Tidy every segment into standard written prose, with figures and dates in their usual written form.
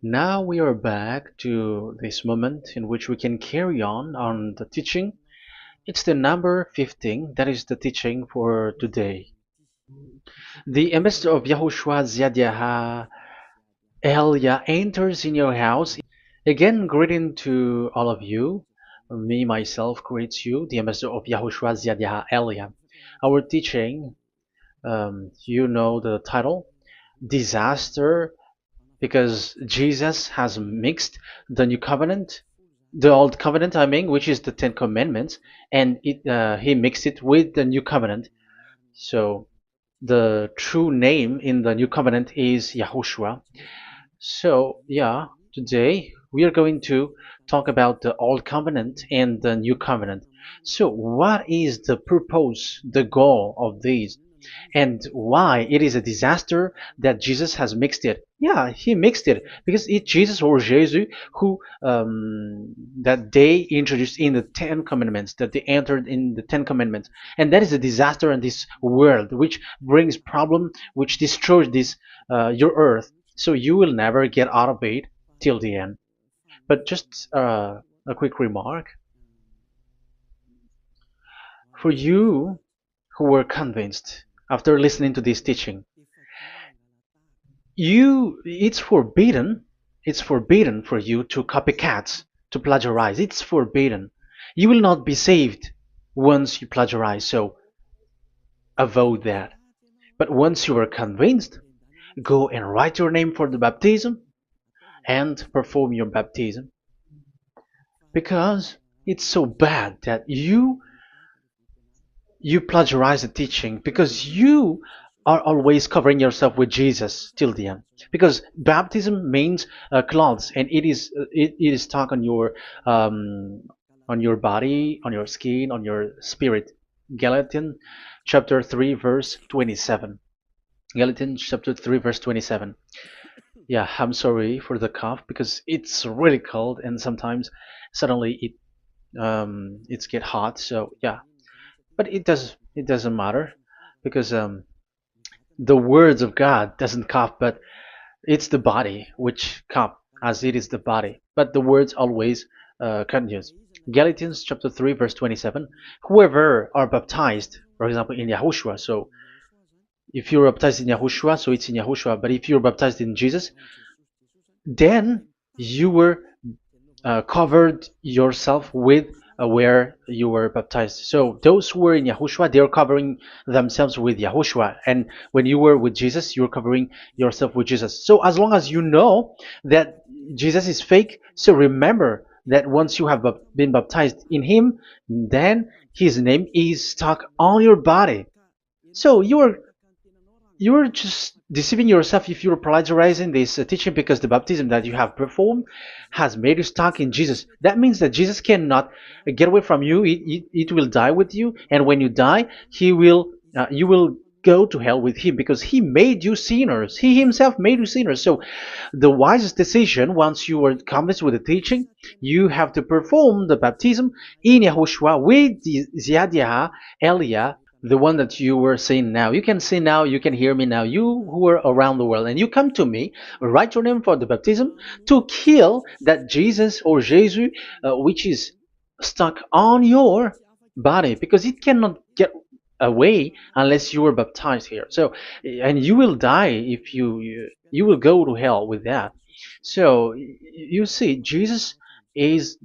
Now we are back to this moment in which we can carry on the teaching. It's the number 15, that is the teaching for today. The ambassador of YAHOSHUAH YAH Elia enters in your house. Again, greeting to all of you. Me, myself, greets you, the ambassador of YAHOSHUAH YAH Elia. Our teaching, you know the title, Disaster, because Jesus has mixed the new covenant, the old covenant, I mean, which is the Ten Commandments, and he mixed it with the new covenant. So the true name in the new covenant is Yahushua. So yeah, today we are going to talk about the old covenant and the new covenant. So what is the purpose, the goal of these? And why it is a disaster that Jesus has mixed it. Yeah, he mixed it because it's Jesus or Jesus who that they introduced in the Ten Commandments, that they entered in the Ten Commandments, and that is a disaster in this world, which brings problem, which destroys this your earth. So you will never get out of it till the end. But just a quick remark for you who were convinced after listening to this teaching. It's forbidden for you to copycat, to plagiarize. It's forbidden. You will not be saved once you plagiarize, so avoid that. But once you are convinced, go and write your name for the baptism and perform your baptism, because it's so bad that you plagiarize the teaching, because you are always covering yourself with Jesus till the end. Because baptism means clothes, and it is stuck on your body, on your skin, on your spirit. Galatians chapter 3 verse 27. Galatians chapter 3 verse 27. Yeah, I'm sorry for the cough because it's really cold and sometimes suddenly it's get hot. So yeah, but it doesn't matter because the words of God doesn't cough, but it's the body which cough, as it is the body. But the words always continues. Galatians chapter 3 verse 27. Whoever are baptized, for example, in Yahushua. So if you're baptized in Yahushua, so it's in Yahushua. But if you're baptized in Jesus, then you were covered yourself with where you were baptized. So those who were in Yahushua, they are covering themselves with Yahushua. And when you were with Jesus, you're covering yourself with Jesus. So as long as you know that Jesus is fake, so remember that once you have been baptized in him, then his name is stuck on your body. So you're just deceiving yourself if you're plagiarizing this teaching, because the baptism that you have performed has made you stuck in Jesus. That means that Jesus cannot get away from you. It will die with you, and when you die, you will go to hell with him, because he made you sinners. He himself made you sinners. So the wisest decision, once you are convinced with the teaching, you have to perform the baptism in Yahushua with the Ziad Elia, the one that you were saying now. You can see now, you can hear me now, you who are around the world, and you come to me, write your name for the baptism to kill that Jesus or Jesus, which is stuck on your body, because it cannot get away unless you are baptized here. So, and you will die if you will go to hell with that. So, you see, Jesus is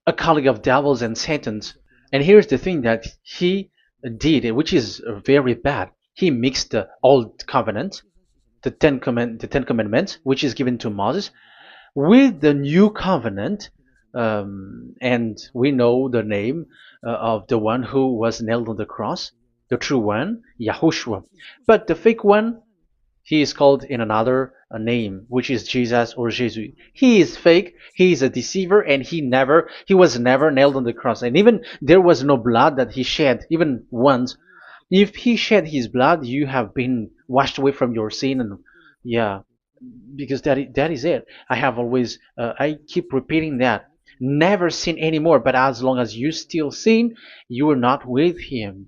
a colleague of devils and Satans. And here's the thing that he did, which is very bad. He mixed the old covenant, the Ten Commandments, which is given to Moses, with the new covenant, and we know the name of the one who was nailed on the cross, the true one, Yahushua. But the fake one, he is called in another name, which is Jesus or Jesus. He is fake. He is a deceiver, and he was never nailed on the cross. And even there was no blood that he shed, even once. If he shed his blood, you have been washed away from your sin, and yeah, because that is it. I have always, I keep repeating that. Never sin anymore. But as long as you still sin, you are not with him.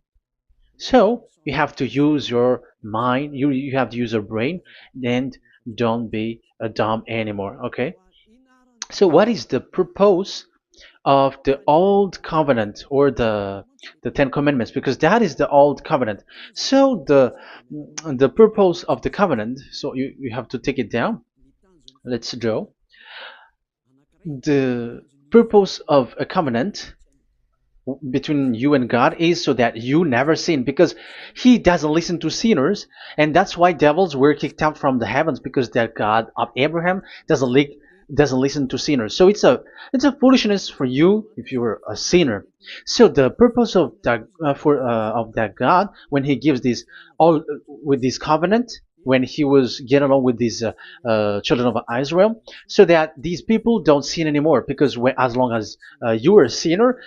So you have to use your mind, you have to use your brain, and don't be dumb anymore. Okay. So what is the purpose of the old covenant, or the Ten Commandments? Because that is the old covenant. So the purpose of the covenant. So you have to take it down. Let's draw. The purpose of a covenant between you and God is so that you never sin, because he doesn't listen to sinners. And that's why devils were kicked out from the heavens, because that God of Abraham doesn't listen to sinners. So it's a foolishness for you if you were a sinner. So the purpose of that of that God, when he gives this all with this covenant, when he was getting along with these children of Israel, so that these people don't sin anymore, because as long as you are a sinner,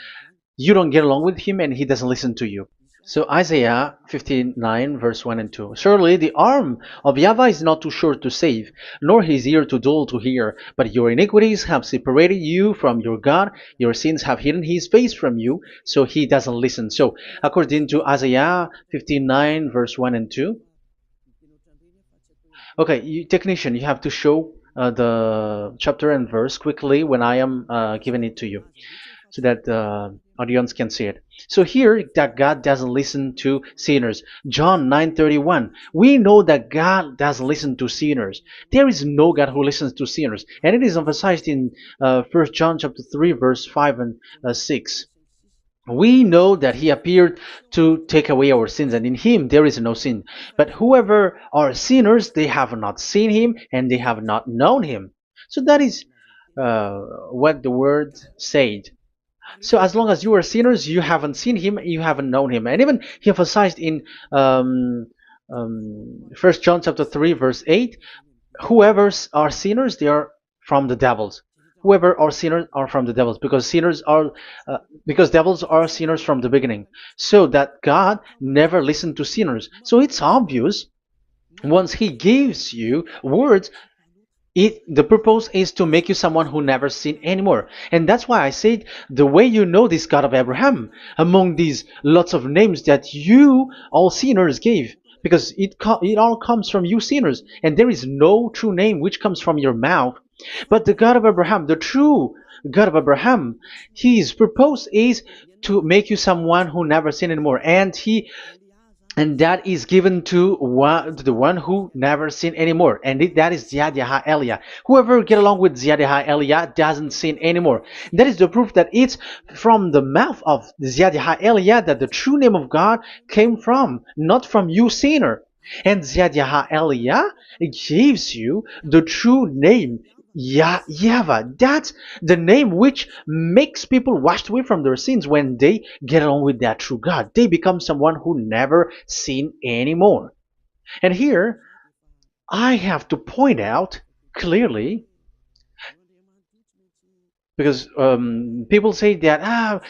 you don't get along with him and he doesn't listen to you. So Isaiah 59 verse 1 and 2. Surely the arm of YAHVAH is not too short to save, nor his ear too dull to hear. But your iniquities have separated you from your God. Your sins have hidden his face from you, so he doesn't listen. So according to Isaiah 59 verse 1 and 2. Okay, technician, you have to show the chapter and verse quickly when I am giving it to you, so that the audience can see it. So here, that God doesn't listen to sinners. John 9:31. We know that God doesn't listen to sinners. There is no God who listens to sinners, and it is emphasized in 1 John chapter 3 verse 5 and 6. We know that he appeared to take away our sins, and in him there is no sin. But whoever are sinners, they have not seen him, and they have not known him. So that is what the word said. So as long as you are sinners, you haven't seen him, you haven't known him. And even he emphasized in 1 John chapter 3 verse 8, whoever are sinners, they are from the devils. Whoever are sinners are from the devils, because because devils are sinners from the beginning. So that God never listened to sinners. So it's obvious, once he gives you words, the purpose is to make you someone who never sinned anymore. And that's why I said, the way you know this God of Abraham among these lots of names that you all sinners gave, because it all comes from you sinners, and there is no true name which comes from your mouth. But the God of Abraham, the true God of Abraham, his purpose is to make you someone who never sinned anymore, and that is given to the one who never sin anymore, and that is Ziad Elia. Whoever get along with Ziad Elia doesn't sin anymore. That is the proof that it's from the mouth of Ziad Elia that the true name of God came from, not from you sinner. And Ziad Elia gives you the true name, YAHVAH. That's the name which makes people washed away from their sins. When they get along with that true God, they become someone who never sin anymore. And here, I have to point out clearly, because people say that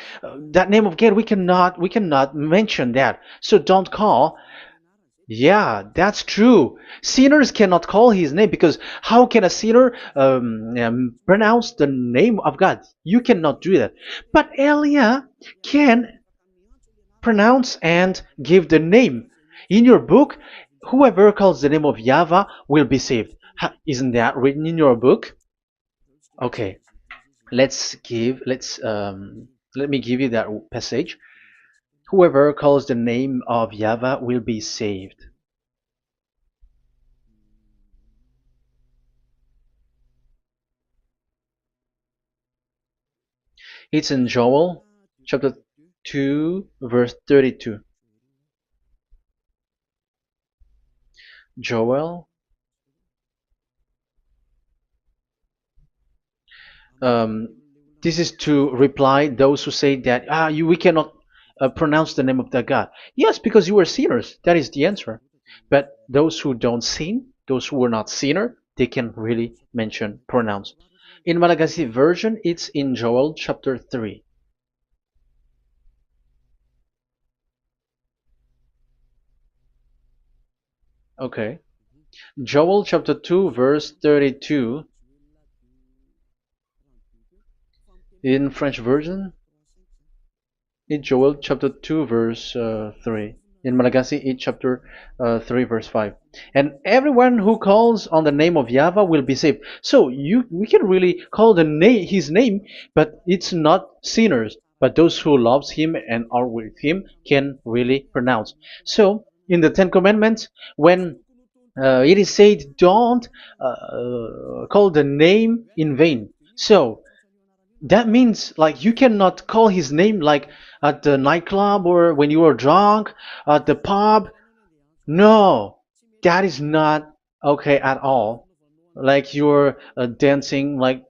that name of God, we cannot mention that, so don't call. Yeah, that's true. Sinners cannot call his name, because how can a sinner pronounce the name of God? You cannot do that. But Elia can pronounce and give the name. In your book, whoever calls the name of YAHVAH will be saved. Isn't that written in your book? Okay, let me give you that passage. Whoever calls the name of YAHVAH will be saved. It's in Joel chapter 2 verse 32. Joel, um, this is to reply those who say that we cannot pronounce the name of that God. Yes, because you are sinners. That is the answer. But those who don't sin, those who are not sinner, they can really pronounce. In Malagasy version, it's in Joel chapter 3. Okay. Joel chapter 2 verse 32. In French version, in Joel chapter 2 verse 3. in Malagasy 8 chapter 3 verse 5. And everyone who calls on the name of Yahweh will be saved. So we can really call the name his name, but it's not sinners, but those who loves him and are with him can really pronounce. So in the Ten Commandments, when it is said, don't call the name in vain. So that means like you cannot call his name like at the nightclub or when you are drunk at the pub. No, that is not okay at all. Like you're dancing like